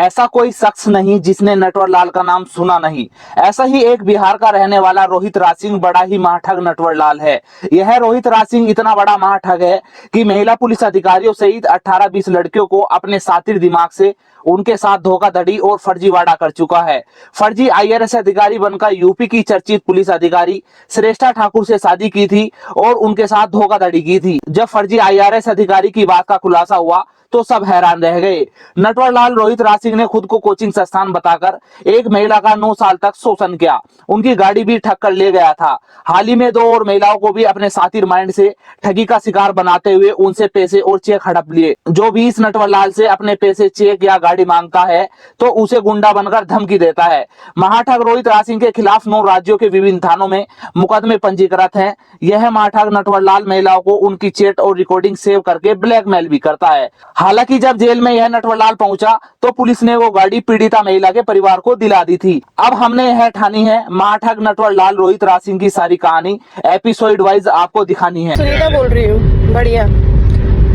ऐसा कोई शख्स नहीं जिसने नटवर लाल का नाम सुना नहीं। ऐसा ही एक बिहार का रहने वाला रोहित रासिंग बड़ा ही महाठग नटवर लाल है। यह रोहित रासिंग इतना बड़ा महाठग है कि महिला पुलिस अधिकारियों सहित 18-20 लड़कियों को अपने सातिर दिमाग से उनके साथ धोखाधड़ी और फर्जीवाड़ा कर चुका है। फर्जी IRS अधिकारी बनकर यूपी की चर्चित पुलिस अधिकारी श्रेष्ठा ठाकुर से शादी की थी और उनके साथ धोखाधड़ी की थी। जब फर्जी IRS अधिकारी की बात का खुलासा हुआ तो सब हैरान रह गए। नटवर लाल रोहित रासिंग ने खुद को कोचिंग संस्थान बताकर एक महिला का 9 साल तक शोषण किया, उनकी गाड़ी भी ठग कर ले गया था। हाल ही में 2 और महिलाओं को भी अपने सातिर माइंड से ठगी का शिकार बनाते हुए उनसे पैसे और चेक हड़प लिए। जो भी इस नटवर लाल से अपने पैसे, चेक या गाड़ी मांगता है तो उसे गुंडा बनकर धमकी देता है। महाठग रोहित रासिंग के खिलाफ 9 राज्यों के विभिन्न थानों में मुकदमे पंजीकृत हैं। यह महाठग नटवर लाल महिलाओं को उनकी चैट और रिकॉर्डिंग सेव करके ब्लैकमेल भी करता है। हालांकि जब जेल में यह नटवर लाल पहुंचा तो पुलिस ने वो गाड़ी पीड़िता महिला के परिवार को दिला दी थी। अब हमने यह ठानी है महाठग नटवर लाल रोहित रासिंग की सारी कहानी एपिसोड वाइज आपको दिखानी है। सुनीता बोल रही हूँ। बढ़िया।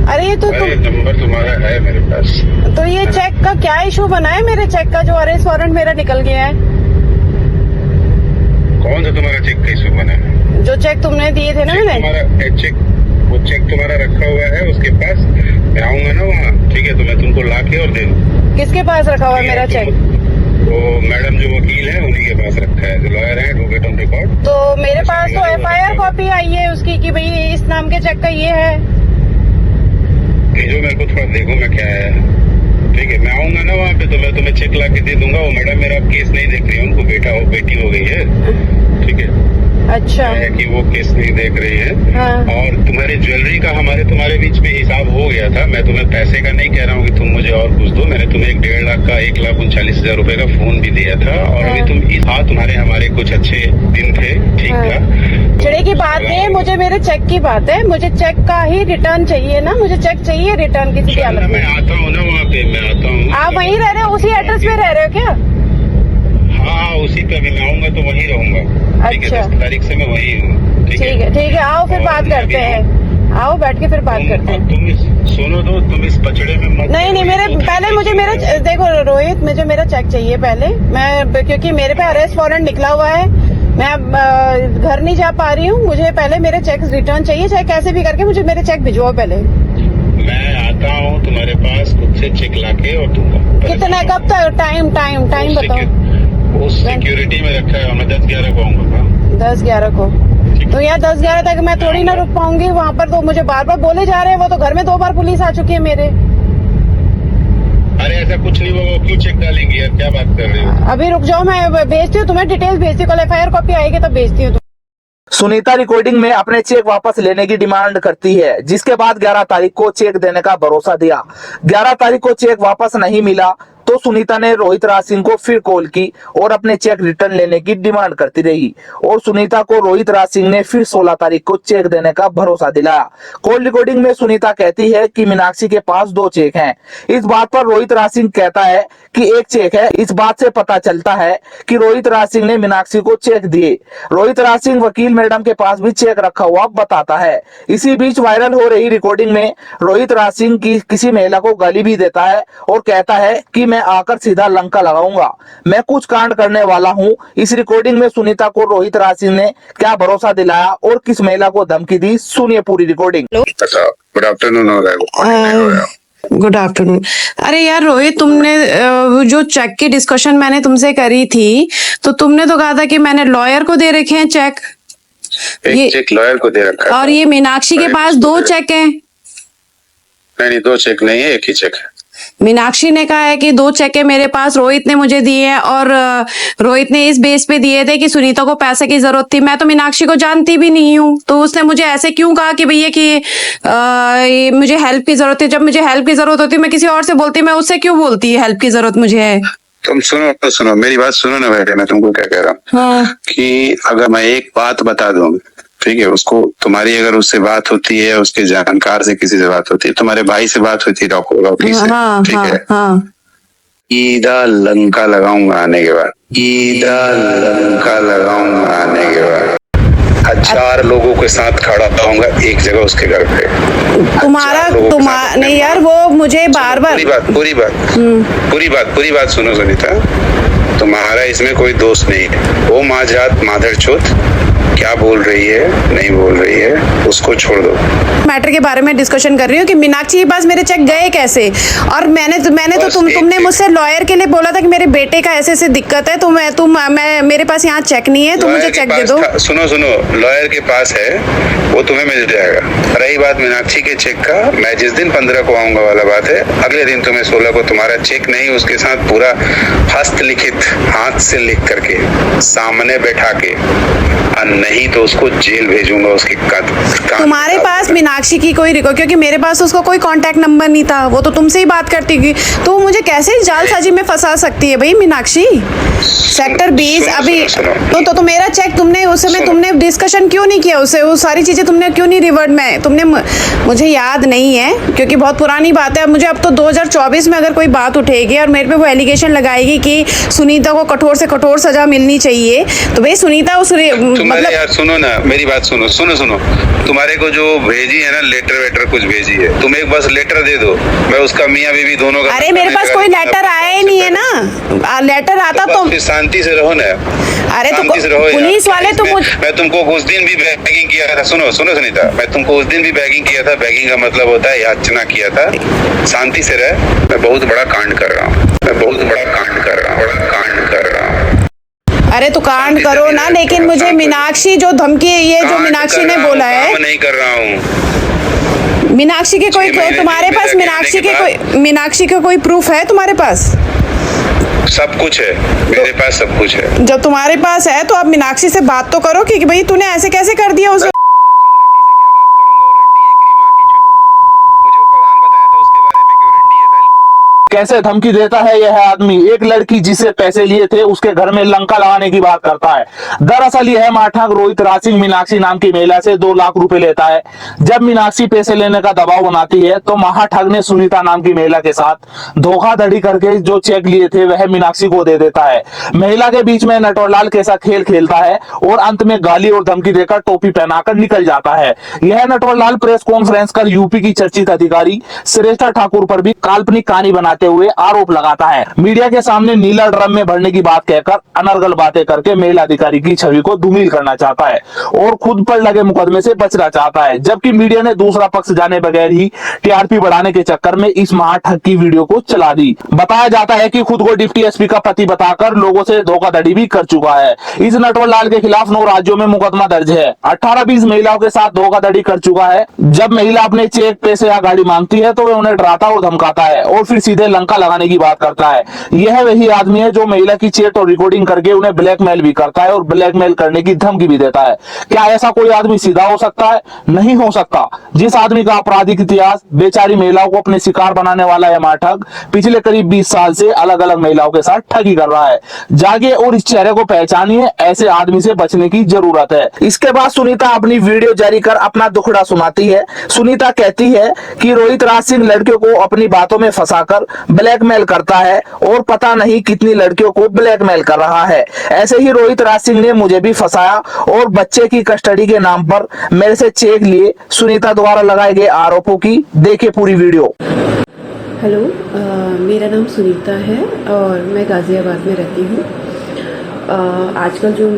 अरे ये तो नंबर तुम्हारा है मेरे पास। तो ये चेक का क्या इशू बना है? मेरे चेक का जो अरेस्ट वारंट मेरा निकल गया है। कौन सा तुम्हारा चेक का इशू बना है? जो चेक तुमने दिए थे ना मैंने। वो चेक तुम्हारा रखा हुआ है उसके पास। मैं आऊंगा ना वहाँ, ठीक है, तो मैं तुमको ला के और दे दूँ। किसके पास रखा हुआ है मेरा चेक? वो मैडम जो वकील है उन्हीं के पास रखा है, जो लॉयर है, एडवोकेट ऑन रिकॉर्ड। तो मेरे पास तो FIR कॉपी आई है उसकी कि भाई इस नाम के चेक का ये है। भेजो मेरे को, थोड़ा देखो मैं क्या है। ठीक है, मैं आऊंगा ना वहाँ पे तो मैं तुम्हें चेक ला के दे दूंगा। वो मैडम मेरा केस नहीं देख रही है, उनको बेटी हो गई है, ठीक है। अच्छा है कि वो केस नहीं देख रही है। हाँ। और तुम्हारी ज्वेलरी का तुम्हारे बीच में हिसाब हो गया था। मैं तुम्हें पैसे का नहीं कह रहा हूँ कि तुम मुझे और कुछ दो। मैंने तुम्हें 1.5 लाख का 1,39,000 रुपए का फोन भी दिया था। और हाँ। अभी तुम तुम्हारे हमारे कुछ अच्छे दिन थे, ठीक हाँ। था। चिड़े की बात नहीं है, मुझे मेरे चेक की बात है। मुझे चेक का ही रिटर्न चाहिए ना, मुझे चेक चाहिए रिटर्न किसी भी हालत मैं में। आता हूँ ना वहाँ पे, मैं आता हूँ। आप वहीं रह रहे हो? उसी एड्रेस पे रह रहे हो क्या? हाँ, उसी पे अभी मैं आऊंगा तो वहीं रहूंगा। ठीक है, 10 तारीख से मैं वहीं हूँ। ठीक है, आओ फिर बात करते हैं। आओ बैठ के फिर बात करते हैं। तुम सुनो तो, तुम इस पचड़े में मत। नहीं मेरे पहले मुझे मेरे देखो रोहित, मुझे मेरा चेक चाहिए पहले। मैं क्योंकि मेरे पे अरेस्ट वारंट निकला हुआ है, मैं घर नहीं जा पा रही हूँ। मुझे पहले मेरे चेक रिटर्न चाहिए, चाहे कैसे भी करके मुझे मेरे चेक भिजवाओ पहले। मैं आता हूँ तुम्हारे पास खुद से चेक लाके और दूंगा। कितना, कब तक? टाइम बताओ। उस सिक्योरिटी में रखा है, मैं 10-11 को आऊंगा। 10-11 को? तो यहाँ 10-11 तक मैं थोड़ी ना रुक पाऊंगी वहाँ पर। तो मुझे बार बार बोले जा रहे हैं, वो तो घर में 2 बार पुलिस आ चुकी है मेरे। अरे ऐसा कुछ नहीं, वो क्यों चेक डालेंगी यार, क्या बात कर रहे हो? अभी रुक जाओ, मैं भेजती हूँ तुम्हें, डिटेल्स भेजती हूँ। कल FIR कॉपी आएगी तब भेजती हूँ। सुनीता रिकॉर्डिंग में अपने चेक वापस लेने की डिमांड करती है, जिसके बाद 11 तारीख को चेक देने का भरोसा दिया। 11 तारीख को चेक वापस नहीं मिला तो सुनीता ने रोहित रासिंग को फिर कॉल की और अपने चेक रिटर्न लेने की डिमांड करती रही। और सुनीता को रोहित रासिंग ने फिर 16 तारीख को चेक देने का भरोसा दिलाया। कॉल रिकॉर्डिंग में सुनीता कहती है कि मीनाक्षी के पास 2 चेक हैं। इस बात पर रोहित रासिंग कहता है कि 1 चेक है। इस बात से पता चलता है कि रोहित रासिंग ने मीनाक्षी को चेक दिए। रोहित रासिंग वकील मैडम के पास भी चेक रखा हुआ बताता है। इसी बीच वायरल हो रही रिकॉर्डिंग में रोहित रासिंग की किसी महिला को गाली भी देता है और कहता है कि मैं आकर सीधा लंका लगाऊंगा, मैं कुछ कांड करने वाला हूं। इस रिकॉर्डिंग में सुनीता को रोहित रासिंग ने क्या भरोसा दिलाया और किस महिला को धमकी दी, सुनिए पूरी रिकॉर्डिंग। गुड आफ्टरनून हो रहा है। Good afternoon. अरे यार रोहित, तुमने जो चेक की डिस्कशन मैंने तुमसे करी थी तो तुमने तो कहा था कि मैंने लॉयर को दे रखे हैं चेक। एक चेक लॉयर को दे रखा है और ये मीनाक्षी के पास 2 चेक हैं। नहीं, 2 चेक नहीं है, 1 ही चेक है। मीनाक्षी ने कहा है कि 2 चेक है मेरे पास, रोहित ने मुझे दिए हैं। और रोहित ने इस बेस पे दिए थे कि सुनीता को पैसे की जरूरत थी। मैं तो मीनाक्षी को जानती भी नहीं हूँ, तो उसने मुझे ऐसे क्यों कहा कि भैया कि मुझे हेल्प की जरूरत है। जब मुझे हेल्प की जरूरत होती मैं किसी और से बोलती, मैं उससे क्यों बोलती हेल्प की जरूरत मुझे है। तुम सुनो मेरी बात सुनो ना बेटे, मैं तुमको क्या कह रहा हूँ। हाँ। कि अगर मैं एक बात बता दूं, ठीक है, उसको तुम्हारी अगर उससे बात होती है, उसके जानकार से किसी से बात होती है, तुम्हारे भाई से बात होती है डॉक्टर से, हाँ, ठीक हाँ, है। हाँ। ईदा लंका लगाऊंगा आने के बाद, ईदा लंका लगाऊंगा आने के बाद। 4 लोगों के साथ खड़ा होऊंगा एक जगह उसके घर पे। नहीं यार, वो मुझे बार बार पूरी बात सुनो सुनीता, तुम्हारा इसमें कोई दोष नहीं है। वो माँ-जात माधर-चोत क्या बोल रही है नहीं बोल रही है उसको छोड़ दो। मैटर के बारे में डिस्कशन कर रही हूँ कि मीनाक्षी के पास मेरे चेक गए कैसे, और मैंने तो तुमने मुझसे लॉयर के लिए बोला था कि मेरे बेटे का ऐसे दिक्कत है, तो मैं मेरे पास यहाँ चेक नहीं है, तुम मुझे चेक दे दो। सुनो लॉयर के पास है, वो तुम्हें मिल जाएगा। रही बात मीनाक्षी के चेक का, मैं जिस दिन 15 को आऊंगा वाला बात है, अगले दिन तुम्हें 16 को तुम्हारा चेक नहीं, उसके साथ पूरा हस्तलिखित हाथ से लिख करके सामने बैठा के, नहीं तो उसको जेल भेजूंगा। उसके तुम्हारे पास मीनाक्षी की कोई रिकॉर्ड, क्योंकि मेरे पास उसका कोई कांटेक्ट नंबर नहीं था, वो तो तुमसे ही बात करती थी, तो मुझे कैसे जालसाजी में फंसा सकती है भाई मीनाक्षी। सेक्टर 20 अभी तो मेरा चेक तुमने उस समय तुमने डिस्कशन क्यों नहीं किया उससे, वो सारी चीजें तुमने क्यों नहीं रिवर्ट में तुमने, मुझे याद नहीं है क्योंकि बहुत पुरानी बात है। मुझे अब तो 2024 में अगर कोई बात उठेगी और मेरे पे वो एलिगेशन लगाएगी कि सुनीता को कठोर से कठोर सजा मिलनी चाहिए, तो भाई सुनीता उस मतलब यार सुनो ना, मेरी बात सुनो, तुम्हारे को जो भेजी है ना लेटर वेटर कुछ भेजी है, तुम एक बस लेटर दे दो, मैं उसका मियाँ बीवी दोनों का। अरे मेरे पास कोई लेटर आया ही नहीं है ना, लेटर आता तो शांति से रहो ना। अरे तो पुलिस वाले तो मैं तुमको उस दिन भी बैगिंग किया था, सुनो सुनीता, मैं तुमको उस दिन भी बैगिंग किया था। बैगिंग का मतलब होता है याचना किया था, शांति से रह। मैं बहुत बड़ा कांड कर रहा हूँ, अरे तो कांड करो ना, लेकिन मुझे मीनाक्षी जो धमकी, ये जो मीनाक्षी ने बोला है, नहीं कर रहा हूँ। मीनाक्षी के कोई तुम्हारे पास मीनाक्षी के कोई प्रूफ है तुम्हारे पास? सब कुछ है मेरे पास, सब कुछ है। जब तुम्हारे पास है तो आप मीनाक्षी से बात तो करो कि भाई तूने ऐसे कैसे कर दिया उसे। कैसे धमकी देता है यह आदमी। एक लड़की जिसे पैसे लिए थे उसके घर में लंका लगाने की बात करता है। दरअसल यह माठग रोहित रासिंग मीनाक्षी नाम की महिला से 2 लाख रुपए लेता है। जब मीनाक्षी पैसे लेने का दबाव बनाती है तो महाठग ने सुनीता नाम की महिला के साथ धोखाधड़ी करके जो चेक लिए थे वह मीनाक्षी को दे देता है। महिला के बीच में नटवरलाल कैसा खेल खेलता है और अंत में गाली और धमकी देकर टोपी पहनाकर निकल जाता है। यह नटवरलाल प्रेस कॉन्फ्रेंस कर यूपी की चर्चित अधिकारी श्रेष्ठा ठाकुर पर भी काल्पनिक कहानी बनाते हुए आरोप लगाता है। मीडिया के सामने नीला ड्रम में भरने की बात कहकर अनर्गल बातें करके महिला अधिकारी की छवि को धूमिल करना चाहता है और खुद पर लगे मुकदमे से बचना चाहता है, जबकि मीडिया ने दूसरा पक्ष जाने बगैर ही टीआरपी बढ़ाने के चक्कर में इस महाठग की वीडियो को चला दी। बताया जाता है कि खुद को डिप्टी एसपी का पति बताकर लोगों से धोखाधड़ी भी कर चुका है। इस नटवरलाल के खिलाफ 9 राज्यों में मुकदमा दर्ज है। 18-20 महिलाओं के साथ धोखाधड़ी कर चुका है। जब महिला अपने चेक, पैसे या गाड़ी मांगती है तो वह उन्हें डराता और धमकाता है और फिर सीधे लंका लगाने की बात करता है। यह वही आदमी है जो महिला की चैट और रिकॉर्डिंग करके उन्हें ब्लैकमेल भी करता है और ब्लैकमेल करने की धमकी भी देता है। क्या ऐसा कोई आदमी सीधा हो सकता है? नहीं हो सकता। जिस आदमी का आपराधिक इतिहास, बेचारी महिलाओं को अपने शिकार बनाने वाला यह माठग पिछले करीब 20 साल से अलग अलग महिलाओं के साथ ठगी कर रहा है। जागे और इस चेहरे को पहचानिए, ऐसे आदमी से बचने की जरूरत है। इसके बाद सुनीता अपनी वीडियो जारी कर अपना दुखड़ा सुनाती है। सुनीता कहती है कि रोहित राज सिंह लड़कियों को अपनी बातों में फंसाकर ब्लैकमेल करता है और पता नहीं कितनी लड़कियों को ब्लैकमेल कर रहा है। ऐसे ही रोहित राज सिंह ने मुझे भी फंसाया और बच्चे की कस्टडी के नाम पर मेरे से चेक लिए। सुनीता द्वारा लगाए गए आरोपों की देखिए पूरी वीडियो। हेलो, मेरा नाम सुनीता है और मैं गाज़ियाबाद में रहती हूँ। आजकल जो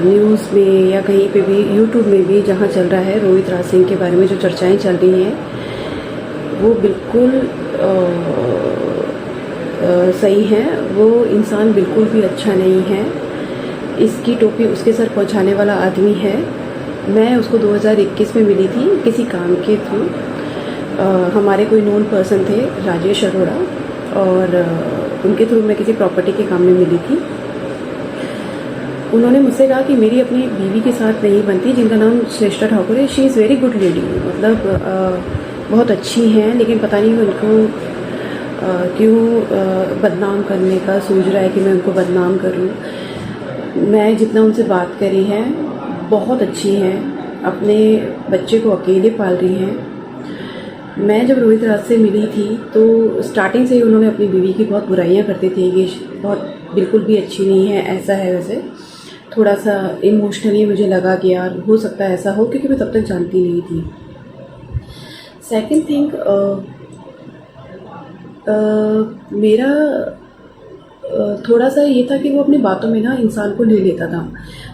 न्यूज़ में या कहीं पे भी यूट्यूब में भी जहाँ चल रहा है रोहित राज सिंह के बारे में जो चर्चाएं चल रही हैं वो बिल्कुल सही है। वो इंसान बिल्कुल भी अच्छा नहीं है। इसकी टोपी उसके सर पहुंचाने वाला आदमी है। मैं उसको 2021 में मिली थी किसी काम के थ्रू। हमारे कोई नोन पर्सन थे, राजेश अरोड़ा, और उनके थ्रू मैं किसी प्रॉपर्टी के काम में मिली थी। उन्होंने मुझसे कहा कि मेरी अपनी बीवी के साथ नहीं बनती, जिनका नाम श्रेष्ठा ठाकुर है। She is very good lady, मतलब बहुत अच्छी हैं, लेकिन पता नहीं उनको क्यों बदनाम करने का सोच रहा है कि मैं उनको बदनाम करूं। मैं जितना उनसे बात करी है, बहुत अच्छी हैं, अपने बच्चे को अकेले पाल रही हैं। मैं जब रोहित राज से मिली थी तो स्टार्टिंग से ही उन्होंने अपनी बीवी की बहुत बुराइयां करते थे, ये बहुत बिल्कुल भी अच्छी नहीं है, ऐसा है वैसे। थोड़ा सा इमोशनली मुझे लगा कि यार हो सकता है ऐसा हो, क्योंकि मैं तब तक जानती नहीं थी। सेकंड थिंग, मेरा थोड़ा सा ये था कि वो अपनी बातों में ना इंसान को ले लेता था।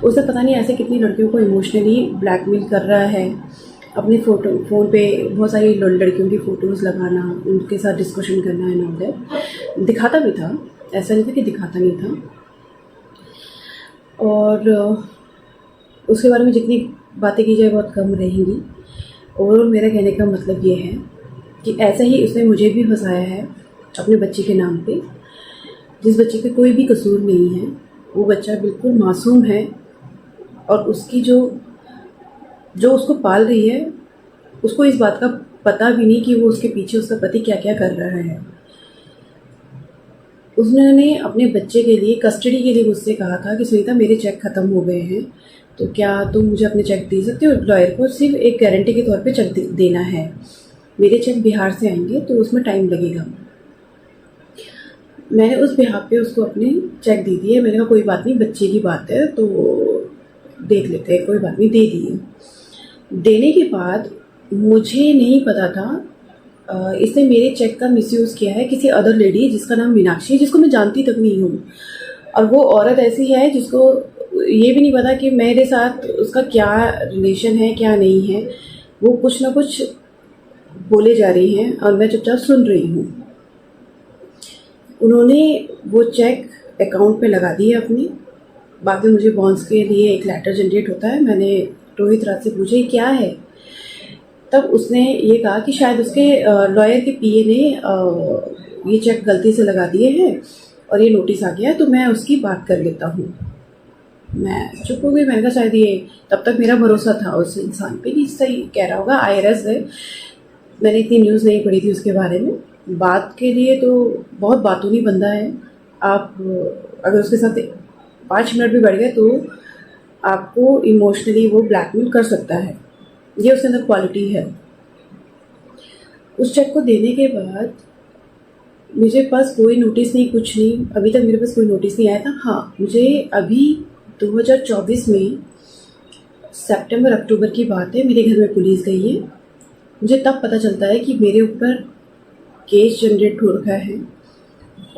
उसे पता नहीं ऐसे कितनी लड़कियों को इमोशनली ब्लैकमेल कर रहा है, अपने फ़ोन पे बहुत सारी लड़कियों की फ़ोटोज़ लगाना, उनके साथ डिस्कशन करना है ना, दिखाता भी था, ऐसा नहीं था कि दिखाता नहीं था। और उसके बारे में जितनी बातें की जाए बहुत कम रहेंगी। और मेरा कहने का मतलब ये है कि ऐसा ही उसने मुझे भी फंसाया है अपने बच्चे के नाम पे, जिस बच्चे के कोई भी कसूर नहीं है। वो बच्चा बिल्कुल मासूम है और उसकी जो उसको पाल रही है उसको इस बात का पता भी नहीं कि वो उसके पीछे उसका पति क्या क्या कर रहा है। उसने अपने बच्चे के लिए कस्टडी के लिए मुझसे कहा था कि सुनीता मेरे चेक ख़त्म हो गए हैं, तो क्या तुम मुझे अपने चेक दे सकते हो? लॉयर को सिर्फ एक गारंटी के तौर पे चेक देना है, मेरे चेक बिहार से आएंगे तो उसमें टाइम लगेगा। मैंने उस बिहार पे उसको अपने चेक दे दिए। मैंने कहा कोई बात नहीं, बच्चे की बात है तो देख लेते हैं, कोई बात नहीं, दे दिए। देने के बाद मुझे नहीं पता था इसने मेरे चेक का मिसयूज़ किया है किसी अदर लेडी जिसका नाम मीनाक्षी है, जिसको मैं जानती तक नहीं हूँ। और वो औरत ऐसी है जिसको ये भी नहीं पता कि मेरे साथ उसका क्या रिलेशन है क्या नहीं है। वो कुछ ना कुछ बोले जा रही हैं और मैं चुपचाप सुन रही हूँ। उन्होंने वो चेक अकाउंट पे लगा दिए अपने। बाद में मुझे बॉन्ड्स के लिए एक लेटर जनरेट होता है। मैंने रोहित राज से पूछा ये क्या है, तब उसने ये कहा कि शायद उसके लॉयर के पीए ने ये चेक गलती से लगा दिए हैं और ये नोटिस आ गया है, तो मैं उसकी बात कर लेता हूँ। मैं चुप हो गई। मैंने कहा शायद ये, तब तक मेरा भरोसा था उस इंसान पे कि सही कह रहा होगा, IRS है। मैंने इतनी न्यूज़ नहीं पढ़ी थी उसके बारे में। बात के लिए तो बहुत बातूनी बंदा है। आप अगर उसके साथ 5 मिनट भी बढ़ गए तो आपको इमोशनली वो ब्लैकमेल कर सकता है, ये उसके अंदर क्वालिटी है। उस चेक को देने के बाद मुझे पास कोई नोटिस नहीं, कुछ नहीं, अभी तक मेरे पास कोई नोटिस नहीं आया था। हाँ, मुझे अभी 2024 में सितंबर अक्टूबर की बात है, मेरे घर में पुलिस गई है। मुझे तब पता चलता है कि मेरे ऊपर केस जनरेट हो रखा है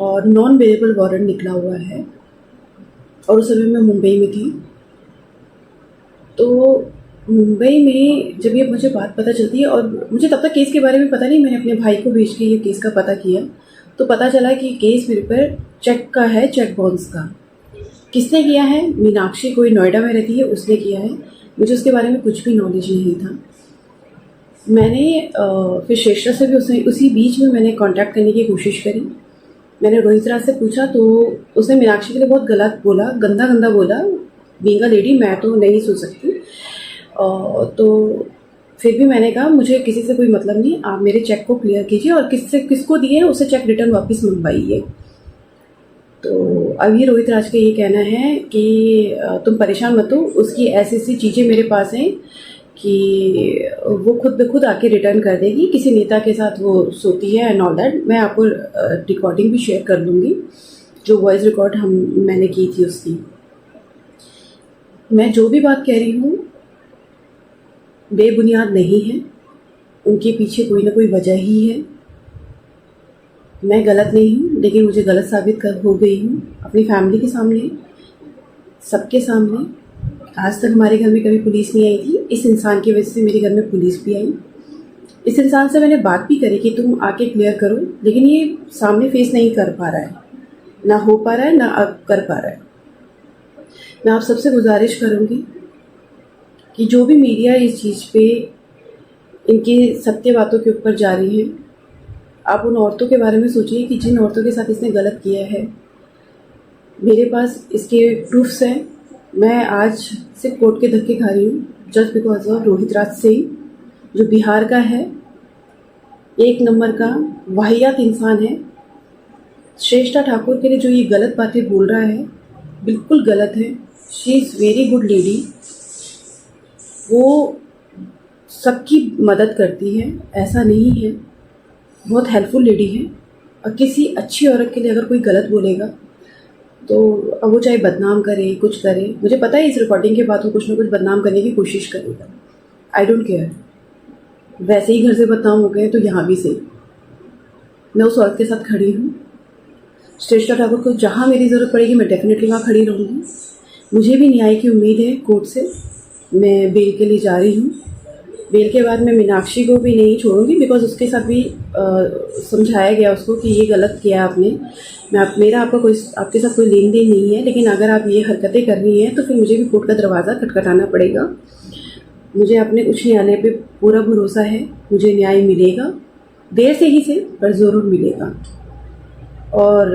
और नॉन वेरिएबल वारंट निकला हुआ है। और उस समय मैं मुंबई में थी। तो मुंबई में जब ये मुझे बात पता चलती है, और मुझे तब तक केस के बारे में पता नहीं, मैंने अपने भाई को भेज के ये केस का पता किया, तो पता चला कि केस मेरे पर चेक का है, चेक बाउंस का। किसने किया है? मीनाक्षी, कोई नोएडा में रहती है, उसने किया है। मुझे उसके बारे में कुछ भी नॉलेज नहीं था। मैंने फिर श्रेष्ठा से भी उसी बीच में मैंने कांटेक्ट करने की कोशिश करी। मैंने रोहित राज से पूछा तो उसने मीनाक्षी के लिए बहुत गलत बोला, गंदा गंदा बोला। बीइंग अ लेडी मैं तो नहीं सोच सकती। तो फिर भी मैंने कहा मुझे किसी से कोई मतलब नहीं, आप मेरे चेक को क्लियर कीजिए और किसको दिए हैं उसे चेक रिटर्न वापस मंगवाइए। तो अब ये रोहित राज का ये कहना है कि तुम परेशान मत हो, उसकी ऐसी ऐसी चीज़ें मेरे पास हैं कि वो खुद ब खुद आके रिटर्न कर देगी। किसी नेता के साथ वो सोती है एंड ऑल दैट। मैं आपको रिकॉर्डिंग भी शेयर कर दूँगी, जो वॉइस रिकॉर्ड मैंने की थी उसकी। मैं जो भी बात कह रही हूँ बेबुनियाद नहीं है, उनके पीछे कोई ना कोई वजह ही है। मैं गलत नहीं हूँ, लेकिन मुझे गलत साबित हो गई हूँ अपनी फैमिली के सामने, सबके सामने। आज तक हमारे घर में कभी पुलिस नहीं आई थी, इस इंसान की वजह से मेरे घर में पुलिस भी आई। इस इंसान से मैंने बात भी करी कि तुम आके क्लियर करो, लेकिन ये सामने फेस नहीं कर पा रहा है, ना हो पा रहा है, ना अब कर पा रहा है। मैं आप सबसे गुजारिश करूँगी कि जो भी मीडिया इस चीज़ पे इनकी सत्य बातों के ऊपर जा रही है, आप उन औरतों के बारे में सोचिए कि जिन औरतों के साथ इसने गलत किया है। मेरे पास इसके प्रूफ्स हैं। मैं आज सिर्फ कोर्ट के धक्के खा रही हूँ just because of Rohit Raj Singh, जो बिहार का है, 1 नंबर का वाहियात इंसान है। श्रेष्ठा ठाकुर के लिए जो ये गलत बातें बोल रहा है बिल्कुल गलत है। She is very good lady, वो सबकी मदद करती है, ऐसा नहीं है, बहुत हेल्पफुल लेडी है। और किसी अच्छी औरत के लिए अगर कोई गलत बोलेगा तो अब वो चाहे बदनाम करे, कुछ करे, मुझे पता है इस रिकॉर्डिंग के बाद वो कुछ ना कुछ बदनाम करने की कोशिश करेगा। I don't care. वैसे ही घर से बदनाम हो गए तो यहाँ भी सही। मैं उस औरत के साथ खड़ी हूँ। श्रेष्ठा ठाकुर को जहाँ मेरी ज़रूरत पड़ेगी मैं डेफिनेटली वहाँ खड़ी रहूँगी। मुझे भी न्याय की उम्मीद है कोर्ट से। मैं बेल के लिए जा रही हूँ। बेल के बाद मैं मीनाक्षी को भी नहीं छोड़ूंगी, बिकॉज उसके साथ भी समझाया गया उसको कि ये गलत किया आपने। मेरा आपके साथ कोई लेन देन नहीं है, लेकिन अगर आप ये हरकतें कर रही हैं तो फिर मुझे भी कोर्ट का दरवाज़ा खटखटाना पड़ेगा। मुझे अपने उच्च न्यायालय पे पूरा भरोसा है, मुझे न्याय मिलेगा, देर से ही से पर ज़रूर मिलेगा। और